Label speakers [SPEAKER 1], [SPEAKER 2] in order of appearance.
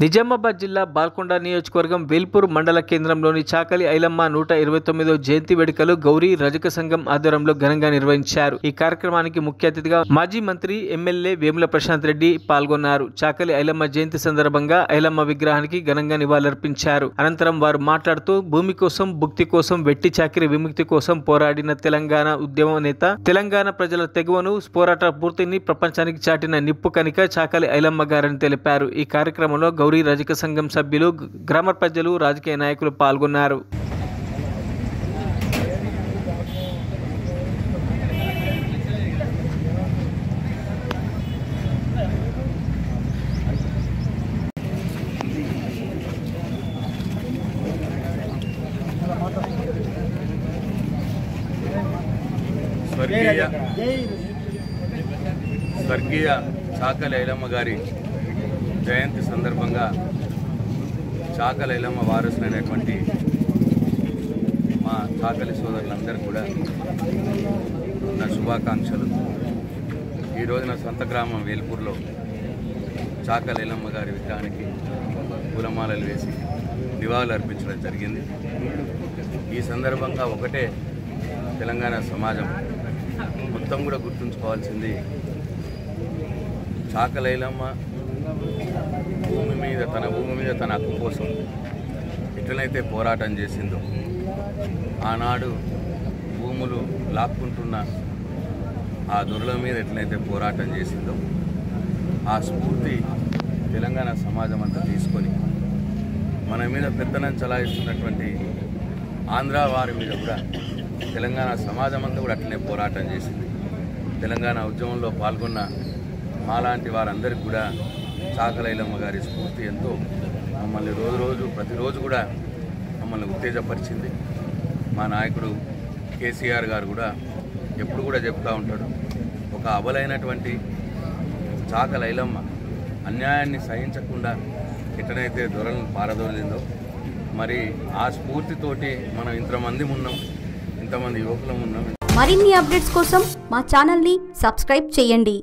[SPEAKER 1] నిజామాబాద్ జిల్లా బాల్కొండ నియోజకవర్గం వేల్పూర్ మండల కేంద్రంలోని చాకలి ఐలమ్మ 129వ జయంతి వేడుకలు గౌరీ రజక సంఘం ఆధ్వర్యంలో ఘనంగా నిర్వహించారు। ఈ కార్యక్రమానికి ముఖ్య అతిథిగా మాజీ మంత్రి ఎమ్మెల్యే వేముల ప్రశాంత్ రెడ్డి పాల్గొన్నారు। చాకలి ఐలమ్మ జయంతి సందర్భంగా ఐలమ్మ విగ్రహానికి ఘనంగా నివాళులర్పించారు। అనంతరం వారు మాట్లాడుతూ భూమి కోసం భుక్తి కోసం వెట్టి చాకిరి విముక్తి కోసం పోరాడిన తెలంగాణ ఉద్యమ నేత, తెలంగాణ ప్రజల తెగువను పోరాట పూర్తిని ప్రపంచానికి చాటిన నిప్పు కనిక చాకలి ఐలమ్మ గారని తెలిపారు। ఈ కార్యక్రమంలో గౌరీ రజక సంఘం సభ్యులు, గ్రామ ప్రజలు, రాజకీయ నాయకులు పాల్గొన్నారు।
[SPEAKER 2] స్వర్గీయ చాకలి ఐలమ్మ గారి జయంతి సందర్భంగా చాకలి ఐలమ్మ వారసులైనటువంటి మా చాకలి సోదరులందరూ కూడా నా శుభాకాంక్షలు। ఈరోజు నా సొంత గ్రామం వేల్పూర్లో చాకలి ఐలమ్మ గారి విగ్రహానికి పూలమాలలు వేసి నివాళులు అర్పించడం జరిగింది। ఈ సందర్భంగా ఒకటే తెలంగాణ సమాజం మొత్తం కూడా గుర్తుంచుకోవాల్సింది, చాకలి ఐలమ్మ భూమి మీద తన హక్కు కోసం ఎట్లనైతే పోరాటం చేసిందో, ఆనాడు భూములు లాక్కుంటున్న ఆ దొరల మీద ఎట్లయితే పోరాటం చేసిందో, ఆ స్ఫూర్తి తెలంగాణ సమాజం అంతా తీసుకొని మన మీద పెత్తనం చలాయిస్తున్నటువంటి ఆంధ్ర వారి మీద కూడా తెలంగాణ సమాజం అంతా కూడా అట్లనే పోరాటం చేసింది। తెలంగాణ ఉద్యమంలో పాల్గొన్న మాలాంటి వారందరికీ కూడా చాకలి ఐలమ్మ గారి స్ఫూర్తి ఎంతో మమ్మల్ని ప్రతిరోజు కూడా మమ్మల్ని ఉత్తేజపరిచింది। మా నాయకుడు కేసీఆర్ గారు కూడా ఎప్పుడు కూడా చెప్తూ ఉంటాడు, ఒక అబలైనటువంటి చాకలి ఐలమ్మ అన్యాయాన్ని సహించకుండా ఎట్లనైతే దొరలను పారదోలిందో, మరి ఆ స్ఫూర్తితోటి మనం ఇంతమంది యువకులం ఉన్నాం।
[SPEAKER 3] మరిన్ని అప్డేట్స్ కోసం మా ఛానల్ని సబ్స్క్రైబ్ చేయండి।